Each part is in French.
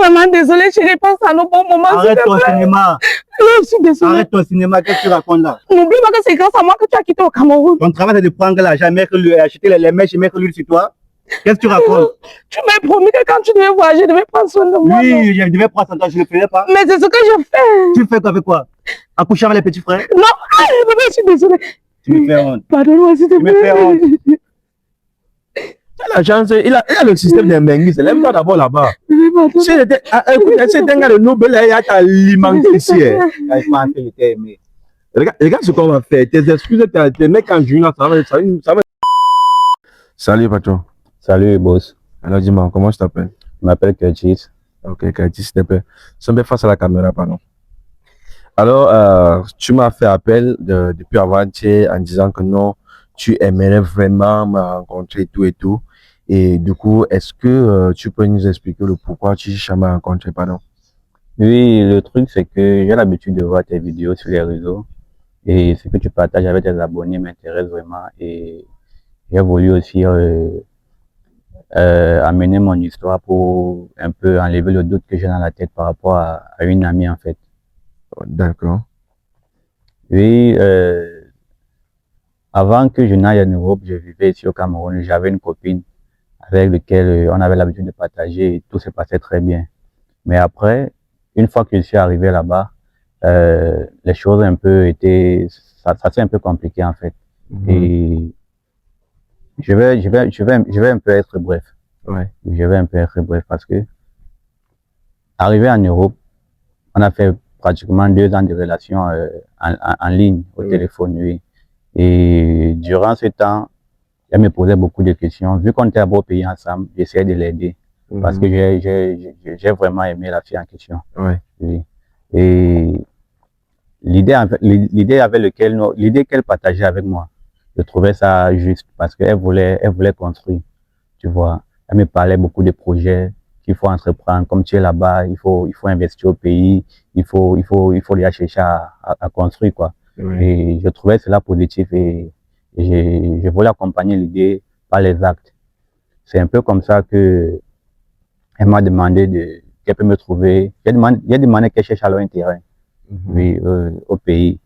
vraiment désolée, je pense à nos bons moments. Arrête ton cinéma. Je suis désolée. Arrête ton cinéma, qu'est-ce que tu racontes là? N'oublie pas que c'est grâce à moi que tu as quitté au Cameroun. Ton travail c'est de prendre l'argent, acheter les mèches et mettre l'huile sur toi. Qu'est-ce que tu racontes? Tu m'as promis que quand tu devais voyager, je devais prendre soin de moi. Oui, je devais prendre soin de toi, je ne le faisais pas. Mais c'est ce que je fais. Tu fais quoi avec quoi? Accoucher avec les petits frères? Non, je suis désolée. Tu me fais honte. Pardonne-moi s'il te plaît. Tu me fais honte. La chance, il a le système d'Embengi, c'est l'aime-toi d'abord là-bas. Si c'était un gars de Nobel, il a alimenté ici. Je pense que je t'ai aimé. Regarde ce qu'on va faire. Tes excuses, tes mecs en junior, ça va. Salut, patron. Salut, boss. Alors, dis-moi, comment je t'appelle? Je m'appelle Curtis. Ok, Curtis, s'il te plaît. Sommes face à la caméra, pardon. Alors, tu m'as fait appel depuis avant-hier en disant que non, tu aimerais vraiment me rencontrer et tout. Et du coup, est-ce que tu peux nous expliquer le pourquoi tu cherches à me rencontrer, pardon? Oui, le truc, c'est que j'ai l'habitude de voir tes vidéos sur les réseaux et ce que tu partages avec tes abonnés m'intéresse vraiment et j'ai voulu aussi amener mon histoire pour un peu enlever le doute que j'ai dans la tête par rapport à une amie, en fait. D'accord. Oui, avant que je n'aille en Europe, je vivais ici au Cameroun. J'avais une copine avec laquelle on avait l'habitude de partager et tout se passait très bien. Mais après, une fois que je suis arrivé là-bas, les choses un peu étaient, ça s'est un peu compliqué en fait. Et je vais un peu être bref. Ouais. Je vais un peu être bref parce que arrivé en Europe, on a fait pratiquement 2 ans de relation en ligne, au téléphone, oui. Et durant ce temps, elle me posait beaucoup de questions. Vu qu'on était à beau pays ensemble, j'essayais de l'aider. Parce que j'ai vraiment aimé la fille en question. Ouais. Oui. Et l'idée qu'elle partageait avec moi, je trouvais ça juste parce qu'elle voulait construire, tu vois. Elle me parlait beaucoup de projets qu'il faut entreprendre. Comme tu es là-bas, il faut investir au pays, il faut déjà chercher à construire, quoi. Ouais. Et je trouvais cela positif et je voulais accompagner l'idée par les actes. C'est un peu comme ça que elle m'a demandé qu'elle peut me trouver. J'ai demandé qu'elle cherche alors un terrain, oui, au pays.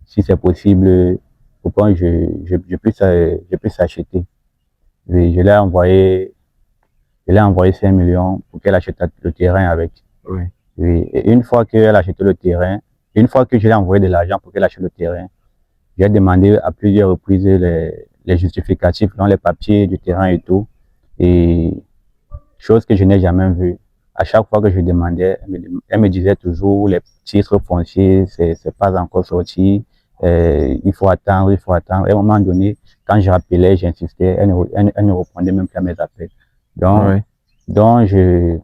Si c'est possible, pour que je puisse acheter. Oui, je l'ai envoyé 5 millions pour qu'elle achète le terrain avec. Oui. Oui, et une fois qu'elle a acheté le terrain, une fois que je l'ai envoyé de l'argent pour qu'elle achète le terrain, j'ai demandé à plusieurs reprises les justificatifs dans les papiers du terrain et tout. Et chose que je n'ai jamais vue. À chaque fois que je demandais, elle me disait toujours les titres fonciers, c'est pas encore sorti, il faut attendre, il faut attendre. Et à un moment donné, quand je rappelais, j'insistais, elle ne répondait même plus à mes appels. Donc je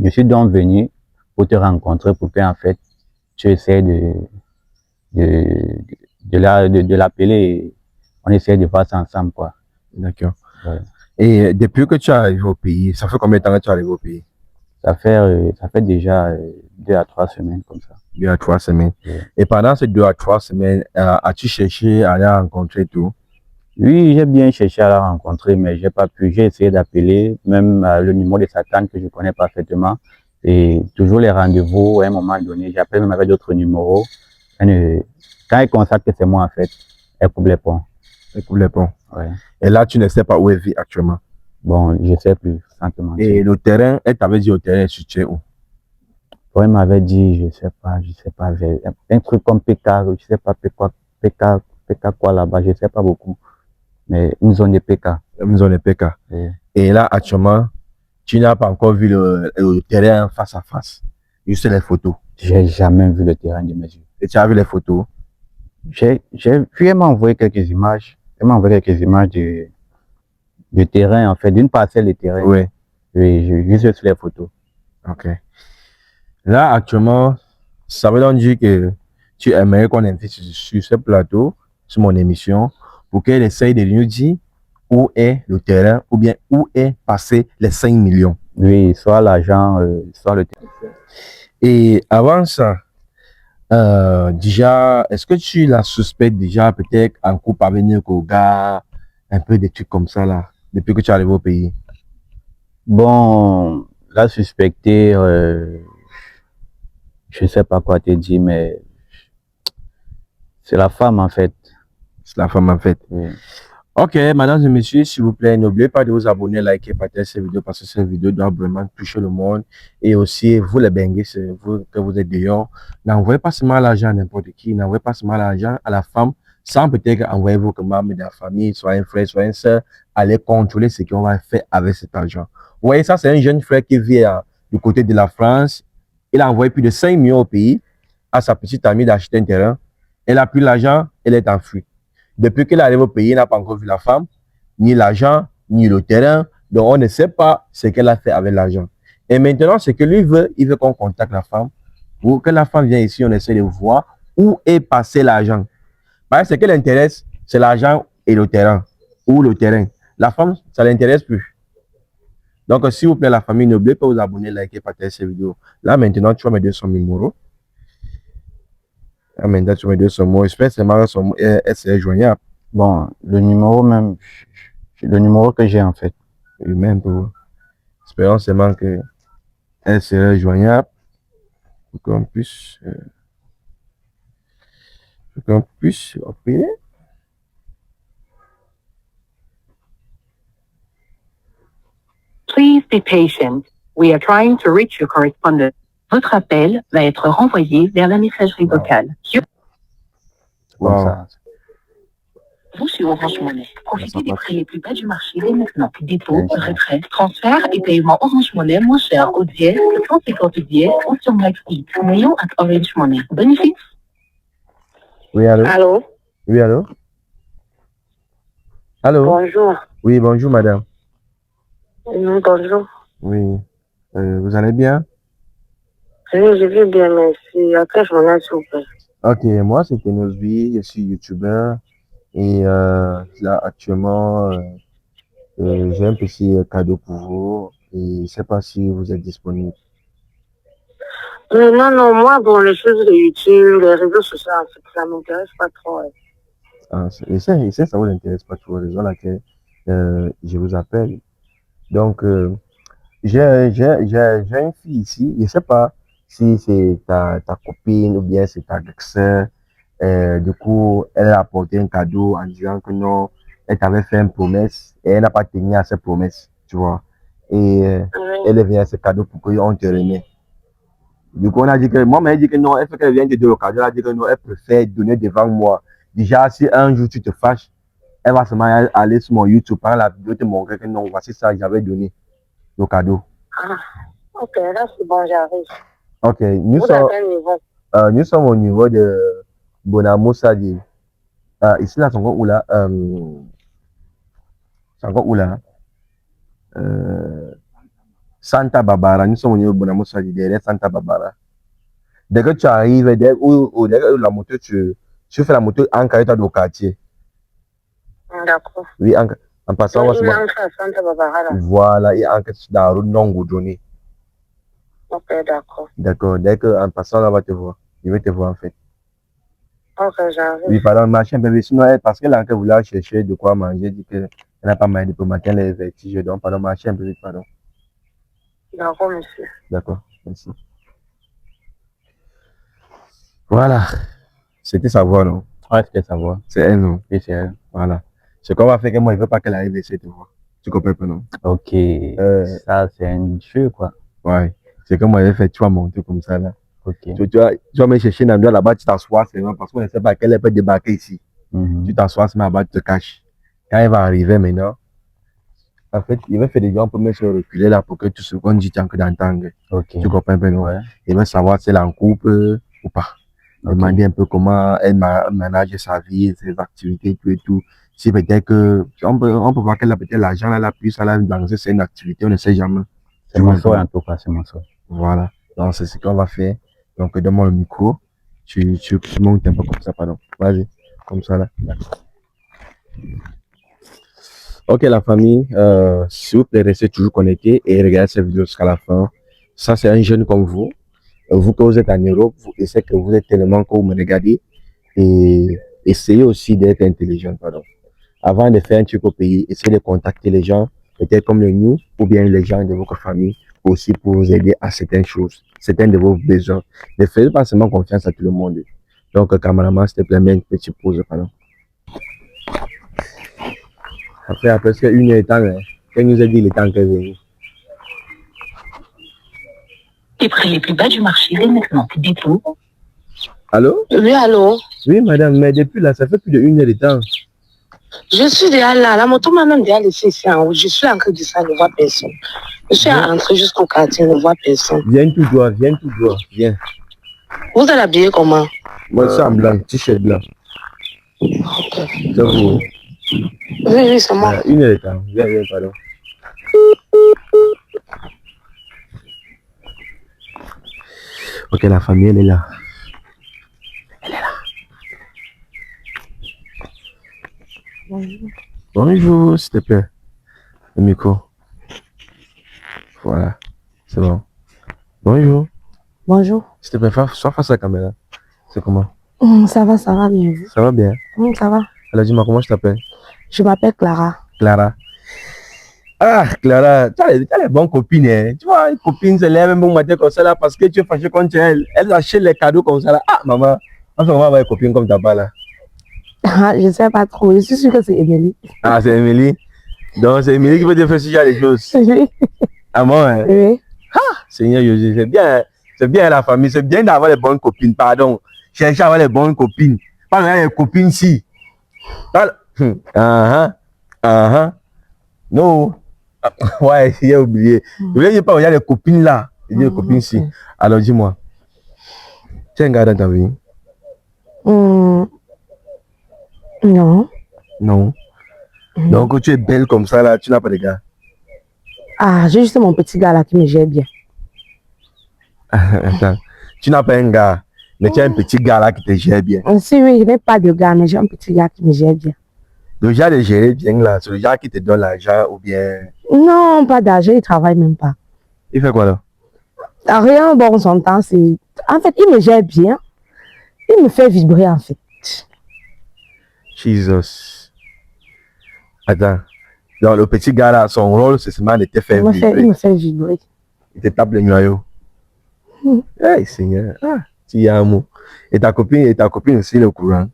suis donc venu pour te rencontrer pour que, en fait, tu essaies de l'appeler et on essaie de voir ça ensemble, quoi. D'accord. Ouais. Et depuis que tu es arrivé au pays, ça fait combien de temps que tu es arrivé au pays? Ça fait déjà 2 à 3 semaines comme ça. 2 à 3 semaines. Ouais. Et pendant ces 2 à 3 semaines, as-tu cherché à la rencontrer tout? Oui, j'ai bien cherché à la rencontrer, mais j'ai pas pu. J'ai essayé d'appeler, même le numéro de sa tante que je connais parfaitement. Et toujours les rendez-vous, à un moment donné, j'appelle même avec d'autres numéros. Quand elle constate que c'est moi, en fait, elle coupe les ponts. Elle coupe les ponts. Ouais. Et là, tu ne sais pas où elle vit actuellement. Bon, je sais plus, sans te mentir. Et le terrain, elle t'avait dit au terrain, tu es où? Bon, elle m'avait dit, je sais pas, un truc comme PK, je sais pas PK quoi là-bas, je sais pas beaucoup. Mais une zone de PK. Une zone de PK. Oui. Et là, actuellement, tu n'as pas encore vu le terrain face à face. Juste les photos. J'ai jamais vu le terrain de mes yeux. Et tu as vu les photos? Puis elle m'a envoyé quelques images. Elle m'a envoyé quelques images du terrain, en fait, d'une parcelle de terrain. Oui. Oui, juste sur les photos. Ok. Là, actuellement, ça veut donc dire que tu aimerais qu'on invite sur ce plateau, sur mon émission, pour qu'elle essaye de nous dire où est le terrain ou bien où est passé les 5 millions. Oui, soit l'argent, soit le terrain. Et avant ça, déjà, est-ce que tu la suspectes déjà peut-être en couple avec Koga, un peu des trucs comme ça là, depuis que tu es arrivé au pays? Bon, la suspectée, je sais pas quoi te dire, mais c'est la femme en fait. C'est la femme en fait. Oui. Ok, mesdames et messieurs, s'il vous plaît, n'oubliez pas de vous abonner, liker, partager cette vidéo parce que cette vidéo doit vraiment toucher le monde. Et aussi, vous les benguez, c'est vous que vous êtes dehors. N'envoyez pas seulement l'argent à n'importe qui, n'envoyez pas seulement l'argent à la femme sans peut-être envoyer vos membres de la famille, soit un frère, soit une soeur, aller contrôler ce qu'on va faire avec cet argent. Vous voyez, ça, c'est un jeune frère qui vit du côté de la France. Il a envoyé plus de 5 millions au pays à sa petite amie d'acheter un terrain. Elle a pris l'argent, elle est en fuite. Depuis qu'il arrive au pays, il n'a pas encore vu la femme, ni l'argent, ni le terrain. Donc, on ne sait pas ce qu'elle a fait avec l'argent. Et maintenant, ce que lui veut, il veut qu'on contacte la femme. Pour que la femme vienne ici, on essaie de voir où est passé l'argent. Parce que ce qui l'intéresse, c'est l'argent et le terrain. Ou le terrain. La femme, ça ne l'intéresse plus. Donc, s'il vous plaît, la famille, n'oubliez pas de vous abonner, liker, partager cette vidéo. Là, maintenant, tu vas me donner son numéro. Ah, maintenant, tu me donnes son mot. J'espère que son mot est joignable. Bon, le numéro que j'ai en fait. Et même pour. Espérons seulement que elle serait joignable pour qu'on puisse. Opérer. Please be patient. We are trying to reach your correspondent. Votre appel va être renvoyé vers la messagerie vocale. Comme Wow. ça. Vous sur Orange Money. Profitez des prix les plus bas du marché dès maintenant. Dépôt, retrait, transfert et paiement Orange Money moins cher au dièse 150 dièse ou sur Maxi. Maillon at Orange Money. Bénéfice. Oui, allô? Allô? Oui, allô? Allô? Bonjour. Oui, bonjour, madame. Bonjour. Oui. Vous allez bien? Oui, je vais bien, merci. À quel journal, s'il vous plaît? Ok, moi, c'est Tenosby, je suis youtubeur. Et là, actuellement, j'ai un petit cadeau pour vous. Et je ne sais pas si vous êtes disponible. Non, moi, bon, les choses de YouTube, les réseaux sociaux, en fait, ça m'intéresse pas trop. Ouais. Ah, et ça vous intéresse pas trop, raison laquelle je vous appelle. Donc, j'ai une fille ici, je ne sais pas si c'est ta copine ou bien c'est ta sœur. Du coup, elle a apporté un cadeau en disant que non, elle t'avait fait une promesse et elle n'a pas tenu à cette promesse, tu vois. Et Oui. elle est venue à ce cadeau pour qu'on te remet. Du coup, on a dit que, moi, elle dit que non, elle fait qu'elle vient te donner le cadeau, elle a dit que non, elle préfère donner devant moi. Déjà, si un jour tu te fâches, elle va seulement aller sur mon YouTube, par la vidéo, te montrer que non, voici ça, j'avais donné le cadeau. Ah, ok, là, c'est bon, j'arrive. Ok, Vous êtes à quel niveau? nous sommes au niveau de Bonamo Sadi. Ici, là, c'est encore où là? C'est encore où là? Santa Barbara. Nous sommes au niveau de Bonamo Sadi, derrière Santa Barbara. Dès que tu arrives, dès que la moto, tu fais la moto en caractère au quartier. D'accord. Oui, en passant, Il entre à Santa Barbara, là. voilà, il entre dans la route non goudronnée. Ok, d'accord. D'accord, dès que en passant, là, on va te voir. Je vais te voir en fait. Ok, j'arrive. Oui, pardon, marcher un peu, sinon, parce qu'elle a encore voulu chercher de quoi manger, dit qu'elle n'a pas mangé pour matin, les vertiges, donc, pardon, marcher un peu vite, pardon. D'accord, monsieur. D'accord, merci. Voilà, c'était sa voix, non? Ouais, c'était sa voix. C'est elle, non? Oui, c'est elle. Voilà. Ce qu'on va faire, que moi, je ne veux pas qu'elle arrive ici te voir. Tu comprends pas, non? Ok. Ça, c'est un jeu, quoi. Ouais. C'est comme moi, je vais faire, tu vas monter comme ça, là. Ok. Tu vas me chercher un endroit là-bas, tu t'assois, c'est vrai, parce qu'on ne sait pas à quelle heure elle peut débarquer ici. Tu t'assois, c'est là-bas, tu te caches. Quand elle va arriver maintenant, en fait, il va faire des gens pour me se reculer là pour que tout ce qu'on dit, tu as que d'entendre. Ok. Tu comprends un peu, non? Ouais. Il va savoir si elle est en couple ou pas. Demander un peu comment elle manage sa vie, ses activités, tout et tout. Si peut-être que, on peut voir qu'elle a peut-être l'argent, elle a pu, elle a lancé, c'est une activité, on ne sait jamais. C'est mon souhait, en tout cas, c'est mon souhait. Voilà. Donc, c'est ce qu'on va faire. Donc, donne-moi le micro. Tu montes un peu comme ça, pardon. Vas-y. Comme ça, là. Ok, la famille, s'il vous plaît, restez toujours connectés et regardez cette vidéo jusqu'à la fin. Ça, c'est un jeune comme vous. Vous que vous êtes en Europe, et c'est que vous êtes tellement que vous me regardez. Et essayez aussi d'être intelligent, pardon. Avant de faire un truc au pays, essayez de contacter les gens peut-être comme nous, ou bien les gens de votre famille, aussi pour vous aider à certaines choses, certains de vos besoins. Ne faites pas seulement confiance à tout le monde. Donc, cameraman, s'il te plaît, mets une petite pause, pardon. Après presque 1 heure de temps, qu'elle nous a dit le temps qu'elle est venue. Les prix les plus bas du marché dès maintenant. Dépôt. Allô? Oui, allô? Oui, madame, mais depuis là, ça fait plus de 1 heure de temps. Je suis déjà là. La moto m'a même déjà laissé ici en haut. Je suis en train de ça, je ne vois personne. Je suis entré jusqu'au quartier, je ne vois personne. Viens tout droit, viens. Vous êtes habillé comment? Moi, c'est en blanc, t-shirt blanc. Ok. C'est vous. Oui, c'est moi. 1 heure de temps, viens, pardon. Ok, la famille, elle est là. Bonjour, s'il te plaît. Le micro. Voilà, c'est bon. Bonjour. Bonjour. S'il te plaît, sois face à la caméra. C'est comment? Ça va bien. Ça va bien? Ça va. Alors dis-moi, comment je t'appelle? Je m'appelle Clara. Clara. Ah, Clara, tu as les bonnes copines, hein. Tu vois, une copine se lève un bon matin comme ça là parce que tu es fâché contre elle. Elle achète les cadeaux comme ça là. Ah, maman, enfin, on va avoir une copine comme ta part là. Ah, je ne sais pas trop. Je suis sûre que c'est Émilie. Ah, c'est Émilie. Donc, c'est Émilie qui veut te faire ce genre de choses. Oui. Ah, moi, hein? Oui. Seigneur Jésus, c'est bien la famille, c'est bien d'avoir les bonnes copines, pardon. Cherchez à avoir les bonnes copines. Pas les copines si. Non. Ouais, j'ai oublié. Je voulais dire pas, il y a les copines là. Il y a les copines si. Alors dis-moi, tu as un gars dans ta vie? Non. Non. Donc tu es belle comme ça là, tu n'as pas de gars. Ah, j'ai juste mon petit gars là qui me gère bien. Attends, tu n'as pas un gars, mais tu as un petit gars là qui te gère bien. Si oui, je n'ai pas de gars, mais j'ai un petit gars qui me gère bien. Le gars de gérer bien là, c'est le gars qui te donne l'argent ou bien... Non, pas d'argent, il travaille même pas. Il fait quoi là? Rien, bon, son temps, c'est... En fait, il me gère bien. Il me fait vibrer, en fait. Jesus. Attends. Donc, le petit gars là, son rôle, c'est seulement de te faire vibrer. Il me fait vibrer. Il te tape le noyau. Hey, Seigneur. Ah, tu y as un mot. Et ta copine aussi, le courant.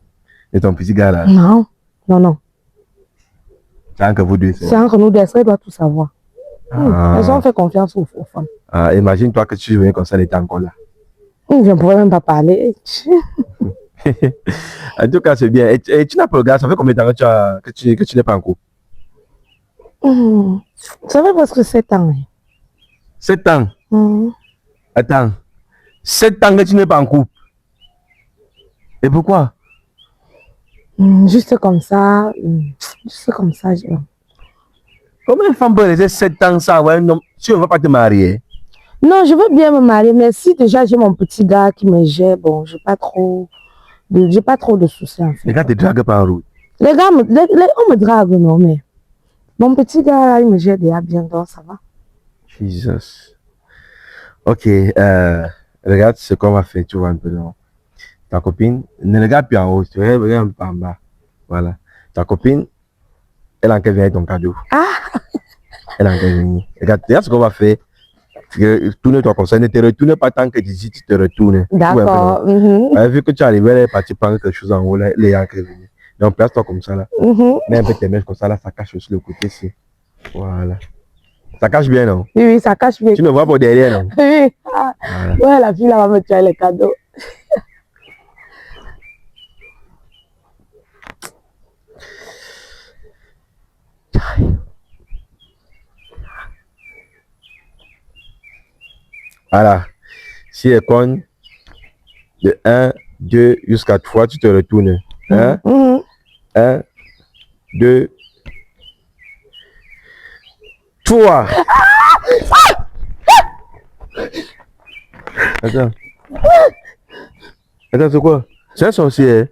Et ton petit gars là. Non. C'est entre vous deux. C'est entre nous deux, ça, il doit tout savoir. Les gens font confiance aux femmes. Ah, imagine-toi que tu venais comme ça, il était encore là. Je ne pourrais même pas parler. En tout cas, c'est bien. Et tu n'as pas le gars, ça fait combien de temps que tu n'es pas en couple? Ça fait presque 7 ans. 7 ans? Attends. 7 ans que tu n'es pas en couple? Et pourquoi? Juste comme ça. Comment une femme peut rester 7 ans sans avoir un homme? Tu ne veux pas te marier? Non, je veux bien me marier, mais si déjà j'ai mon petit gars qui me gère, bon, j'ai pas trop de soucis en fait. Les gars te draguent par route. Les gars, on me drague, non, mais mon petit gars là, il me gère déjà bien, donc ça va. Jesus. Ok, regarde ce qu'on va faire, tu vois un peu, non? Ta copine, ne regarde plus en haut, tu regardes un peu en bas. Voilà. Ta copine, elle a encore venu avec ton cadeau. Ah! Elle a encore venu. Regarde ce qu'on va faire. Tourne-toi comme ça, ne te retourne pas tant que tu dis tu te retournes. D'accord. Vu que tu arrives, elle est partie prendre quelque chose en haut, là, elle est encore venue. Donc place-toi comme ça là. Mets un peu tes mains comme ça là, ça cache aussi le côté ici. Voilà. Ça cache bien, non? Oui, ça cache bien. Tu ne vois pas derrière, non? Oui. Ah. Voilà. Ouais, la fille là va me tuer les cadeaux. Voilà. Si elle compte de 1, 2 jusqu'à 3, tu te retournes. 1, 2, 3. Attends. Attends, c'est quoi? C'est un sorcier.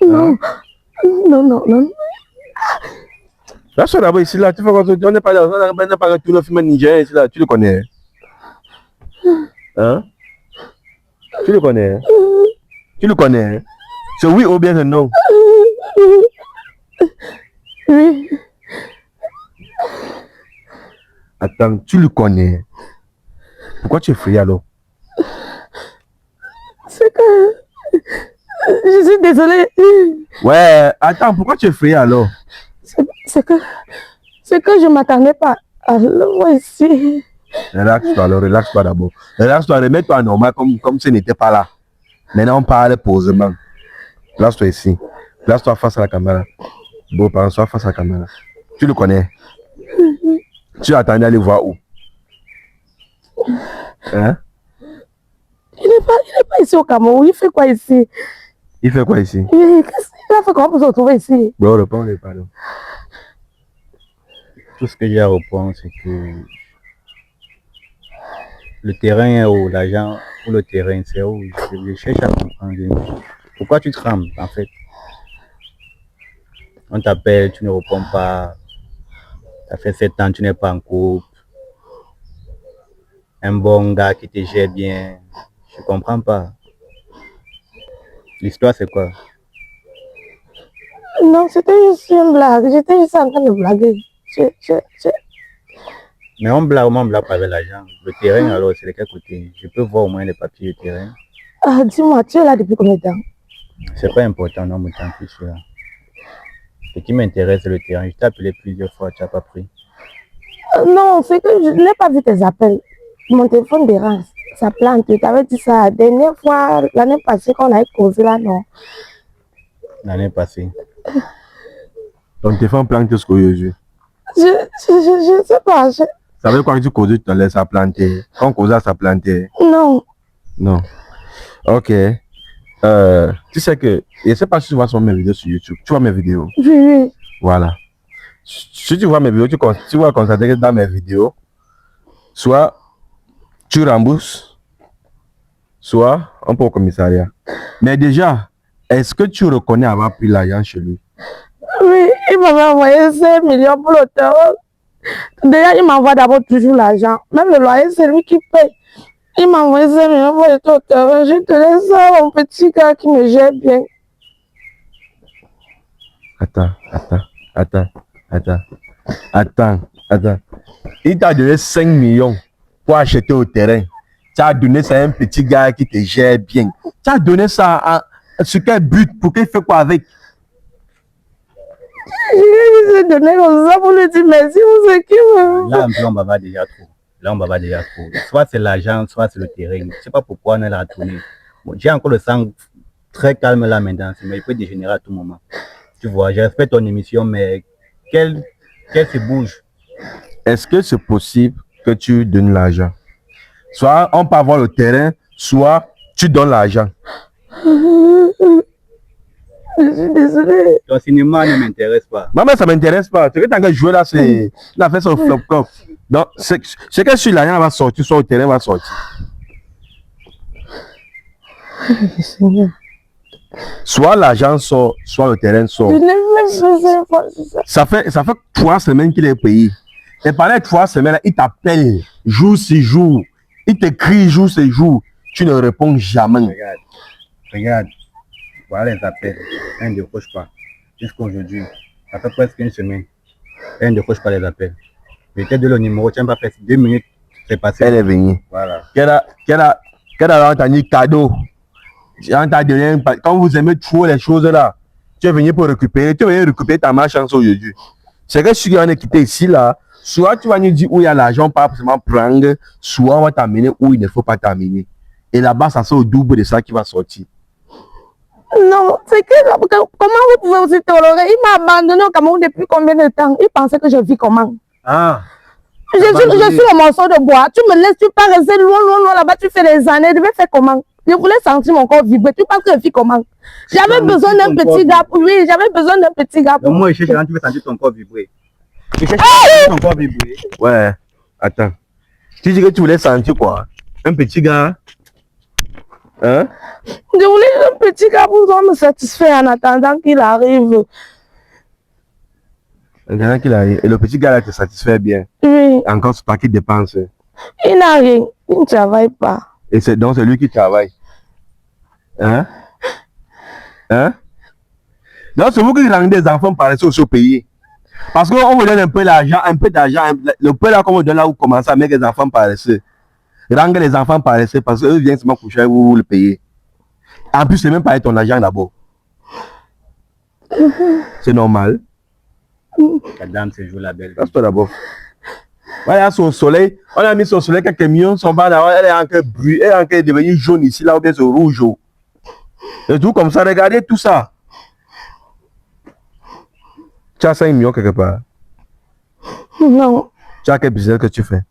Non. Non. Là, c'est d'abord ici, là, tu fais quoi? On n'est pas là, on n'est pas retourné au film Niger, ici, là, tu le connais. Hein? Tu le connais? Tu le connais? C'est oui ou bien c'est non? Oui. Attends, tu le connais. Pourquoi tu es effrayé alors? C'est que... Je suis désolée. Ouais, attends, pourquoi tu es effrayé alors? C'est que je m'attendais pas à le voir ici. Relaxe-toi alors, relaxe-toi d'abord. Relaxe-toi, remets-toi normal comme si n'était pas là. Maintenant, on parle posément. Place-toi ici. Place-toi face à la caméra. Bon, par exemple, face à la caméra. Tu le connais? Tu attendais à aller voir où? Hein? Il n'est pas ici au Cameroun. Il fait quoi ici? Il fait quoi ici? Il a fait comment pour se retrouver ici? Bon, réponds-le, pardon. Tout ce que j'ai à répondre, c'est que le terrain est où, l'argent ou le terrain, c'est où. Je cherche à comprendre. Pourquoi tu trembles, en fait? On t'appelle, tu ne réponds pas. Ça fait 7 ans, tu n'es pas en couple. Un bon gars qui te gère bien. Je comprends pas. L'histoire, c'est quoi? Non, c'était juste une blague. J'étais juste en train de blaguer. Mais on blague pas avec l'argent. Le terrain, alors, c'est de quel côté? Je peux voir au moins les papiers du terrain. Ah, dis-moi, tu es là depuis combien de temps? C'est pas important, non, mon temps, plus là. Ce qui m'intéresse, c'est le terrain. Je t'ai appelé plusieurs fois, tu n'as pas pris. Non, c'est que je n'ai pas vu tes appels. Mon téléphone dérange. Ça plante. Tu t'avais dit ça la dernière fois, l'année passée, quand on avait causé là, non. L'année passée. Ton téléphone plante jusqu'au yeux. Je sais pas. Ça veut dire quoi que tu causes, tu te laisses à planter? Quand on cause, ça planter? Non. Non. Ok. Tu sais que, je ne sais pas si tu vois sur mes vidéos sur YouTube. Tu vois mes vidéos? Oui. Voilà. Si tu vois mes vidéos, tu vas constater que dans mes vidéos, soit tu rembourses, soit on peut au commissariat. Mais déjà, est-ce que tu reconnais avoir pris l'argent chez lui? Oui, il m'avait envoyé 5 millions pour le terrain. Déjà, il m'envoie d'abord toujours l'argent. Même le loyer, c'est lui qui paye. Il m'a envoyé 5 millions pour le terrain. Je te laisse ça, mon petit gars qui me gère bien. Attends. Il t'a donné 5 millions pour acheter au terrain. Tu as donné ça à un petit gars qui te gère bien. Tu as donné ça sur quel but? Pour qu'il fait quoi avec? Je lui ai donné comme ça pour lui dire merci pour ce qu'il me... Là, on bavard déjà trop. Soit c'est l'argent, soit c'est le terrain. Je ne sais pas pourquoi on est là à tourner. Bon, j'ai encore le sang très calme là maintenant, mais il peut dégénérer à tout moment. Tu vois, je respecte ton émission, mais qu'elle se bouge. Est-ce que c'est possible que tu donnes l'argent? Soit on peut avoir le terrain, soit tu donnes l'argent. Je suis désolée. Ton cinéma ne m'intéresse pas. Maman, ça m'intéresse pas. Ce que tu as joué là, c'est la fait sur flop cop. Donc, c'est que si l'argent va sortir, soit au terrain va sortir. Soit l'argent sort, soit le terrain sort. Je n'ai même pas fait ça. Ça fait 3 semaines qu'il est payé. Et pendant les 3 semaines, il t'appelle jour sur jour. Il t'écrit jour sur jour. Tu ne réponds jamais. Regarde. Voilà les appels. Elle ne décroche pas. Jusqu'à aujourd'hui. Ça fait presque une semaine. Elle ne décroche pas les appels. Je t'ai donné le numéro. Tu n'as pas fait 2 minutes. C'est passé. Elle est venue. Voilà. Qu'elle a entendu cadeau. Quand vous aimez trop les choses là, tu es venu pour récupérer. Tu es venu récupérer ta malchance aujourd'hui. C'est que si on est quitté ici là, soit tu vas nous dire où il y a l'argent, pas forcément prendre, soit on va t'amener où il ne faut pas t'amener. Et là-bas, ça sort au double de ça qui va sortir. Non, c'est que comment vous pouvez aussi tolérer? Il m'a abandonné au Cameroun depuis combien de temps? Il pensait que je vis comment? Ah. Je suis un morceau de bois. Tu me laisses, tu pars rester loin là-bas, tu fais des années. Je vais faire comment? Je voulais sentir mon corps vibrer. Tu penses que je vis comment? J'avais besoin d'un petit gars. Oui, j'avais besoin d'un petit gars. Moi, je cherche, tu veux sentir ton corps vibrer. Je cherche à sentir ton corps vibrer. Ouais. Attends. Tu dis que tu voulais sentir quoi? Un petit gars? Hein? Je voulais un petit gars pour me satisfaire en attendant qu'il arrive. Attendant qu'il arrive. Et le petit gars là te satisfait bien. Oui. Encore c'est pas qu'il dépense. Il n'a rien. Il ne travaille pas. Et c'est donc c'est lui qui travaille. Hein? Donc c'est vous qui rendez des enfants paresseux au pays. Parce qu'on vous donne un peu d'argent, le peu là qu'on vous donne là, vous commencez à mettre les enfants paresseux. Rendre les enfants paresseux parce qu'eux viennent seulement coucher avec vous, vous le payez. En plus, c'est même pas ton argent d'abord. C'est normal. La dame se joue la belle. Reste-toi d'abord. Voilà son soleil. On a mis son soleil quelques millions, son bas là, elle est encore brûlée, elle est encore devenue jaune ici, là, ou bien c'est rouge. Et tout comme ça, regardez tout ça. Tu as 5 millions quelque part. Non. Tu as quel business que tu fais?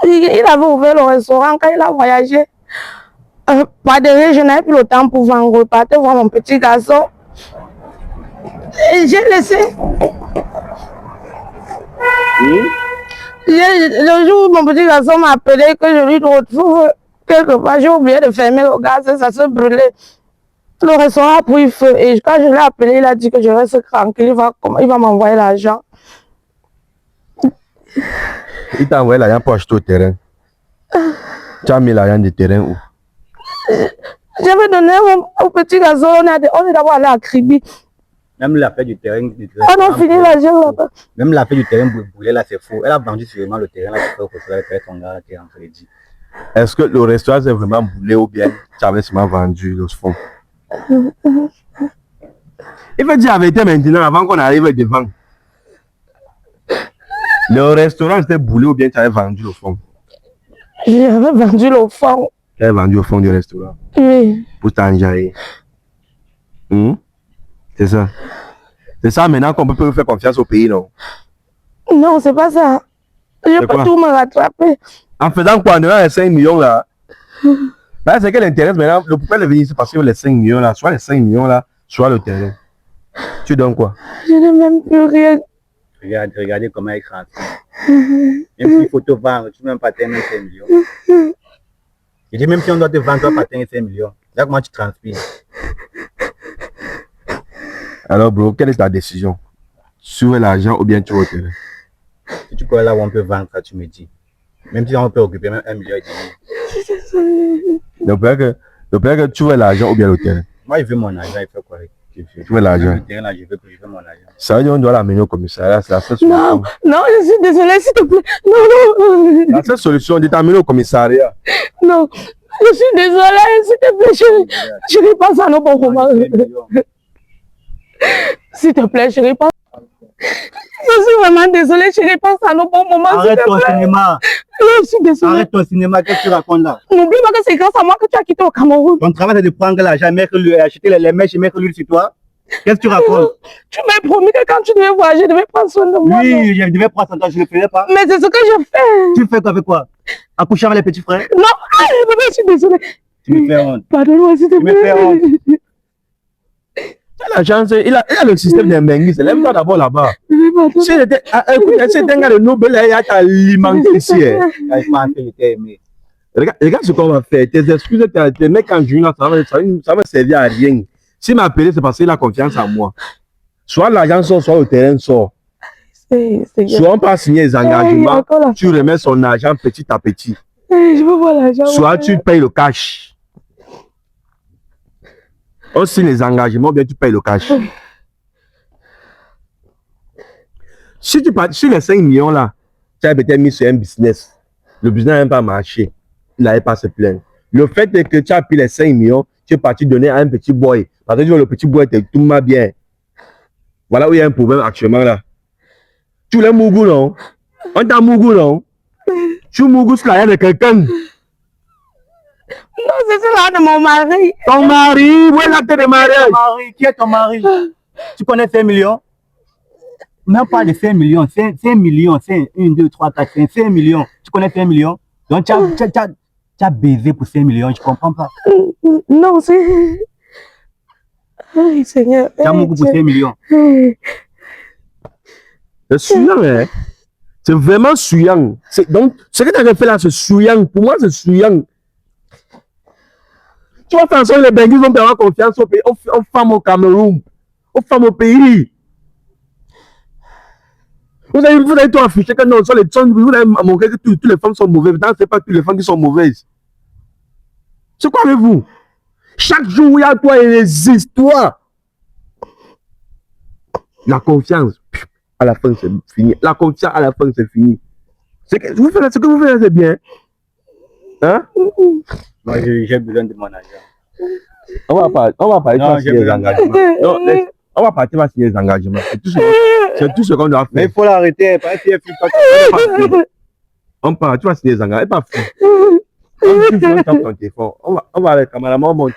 Il avait ouvert le restaurant quand il a voyagé. Pas de je n'avais plus le temps pour vendre. Je partais voir mon petit garçon. Et j'ai laissé. Le jour où mon petit garçon m'a appelé, que je lui retrouve quelque part, j'ai oublié de fermer le gaz et ça se brûlait. Le restaurant a pris feu. Et quand je l'ai appelé, il a dit que je reste tranquille, il va m'envoyer l'argent. Il t'a envoyé l'argent pour acheter au terrain. Tu as mis l'argent du terrain où? J'avais donné au petit garçon, on est d'abord allé à Kribi. Même l'affaire du terrain. On a fini l'argent là-bas. Même l'affaire du terrain brûlé là, c'est faux. Elle a vendu sûrement le terrain là pour faire son gars qui est en crédit. Est-ce que le restaurant s'est vraiment brûlé ou bien tu avais seulement vendu le fond? Il faut dire la vérité maintenant avant qu'on arrive devant. Le restaurant s'était brûlé ou bien tu avais vendu le fond? J'avais vendu le fond. Tu avais vendu au fond du restaurant? Oui. Pour t'enjailler. C'est ça. C'est ça maintenant qu'on peut faire confiance au pays, non? Non, c'est pas ça. Je peux tout me rattraper. En faisant quoi? En donnant les 5 millions là. Là, c'est qu'elle intéresse maintenant. Le pourquoi elle est venue ici parce que les 5 millions là, soit les 5 millions là, soit le terrain. Tu donnes quoi? Je n'ai même plus rien. Regardez comment elle transmet. Même si il faut te vendre, tu ne peux même pas tenir 5 millions. Je dis même si on doit te vendre, tu ne vas pas tenir 5 millions. Là, comment tu transpires? Alors, bro, quelle est ta décision? Sur l'argent ou bien tu vas au terrain? Si tu crois là où on peut vendre, ça tu me dis. Même si on peut occuper même 1 million et demi. Donc, peut-être que tu veux l'argent ou bien le terrain? Moi, je veux mon argent, il fait quoi? Tu veux l'argent? Le terrain là, je veux mon argent. Ça veut dire qu'on doit l'amener au commissariat, c'est la seule Non, solution. non, je suis désolée, s'il te plaît. Non, non. La seule solution, c'est d'amener au commissariat. Non, je suis désolée, s'il te plaît, chérie, pense à nos bons moments. S'il te plaît, chérie, pense. Je suis vraiment désolée, chérie, pense à nos bons moments. Arrête ton cinéma. Je suis désolée. Arrête ton cinéma, qu'est-ce que tu racontes là? N'oublie pas que c'est grâce à moi que tu as quitté au Cameroun. Ton travail c'est de prendre l'argent, acheter les mèches et mettre l'huile sur toi. Qu'est-ce que tu racontes? Tu m'as promis que quand tu devais voyager, je devais prendre soin de moi. Oui, je devais prendre soin de toi, je ne le faisais pas. Mais c'est ce que je fais. Tu fais quoi avec quoi? Accoucher avec les petits frères? Non, je suis désolée. Tu me fais honte. Pardonne-moi, s'il te Tu me fais plaît. honte. La chance, il a le système des menguis, c'est lève-toi d'abord là-bas. Pardonne-moi. Si écoute, c'est un gars de Nobel, il y a ta limite ici. Je pense que je t'ai aimé. Regarde ce qu'on va faire. Tes excuses, tes mecs en juin, ça va servir à rien. S'il m'a appelé, c'est parce qu'il a confiance en moi. Soit l'argent sort, soit le terrain sort. Soit on peut signer les engagements, tu remets son argent petit à petit. Je veux voir l'argent. Soit tu payes le cash. On signe les engagements, ou bien tu payes le cash. Si tu parles sur les 5 millions là, tu as peut-être mis sur un business. Le business n'a même pas marché. Il n'avait pas à se plaindre. Le fait est que tu as pris les 5 millions, tu es parti donner à un petit boy. Parce que le petit boy était tout bien. Voilà où il y a un problème actuellement là. Tu voulais Mougou, non? On t'a Mougou, non? Tu Mougou sur l'arrière de quelqu'un. Non, c'est cela de mon mari. Ton mari, où est l'acte de mariage? Ton mari, qui est ton mari? Tu connais 5 millions? Même pas de 5 millions, 5 millions, 5, 1, 2, 3, 4, 5 millions. Tu connais 5 millions? Donc tu as baisé pour 5 millions, je comprends pas. Non, c'est... Ay, Seigneur. Tu as beaucoup pour 5 millions. C'est souillant, hein? C'est vraiment souillant. Donc, ce que tu as fait là, c'est souillant. Pour moi, c'est souillant. Tu vas faire en sorte que les Benguis vont avoir confiance aux femmes au Cameroun, aux femmes au pays. Vous avez tout affiché que non, vous avez montré que toutes les femmes sont mauvaises. Maintenant, ce n'est pas toutes les femmes qui sont mauvaises. C'est quoi avec vous? Chaque jour, il y a toi et les histoires. La confiance. à la fin, c'est fini. La confiance, à la fin, c'est fini. Ce que vous faites, c'est bien. Hein? Moi, j'ai besoin de mon argent. On va parler, tu vas signer les engagements. Non, on va partir, on va signer les engagements. C'est tout ce qu'on doit faire. Mais il faut l'arrêter, parce que on part, tu vas signer les engagements. Elle n'est pas fou. On tape ton téléphone. On va avec le cameraman, on monte.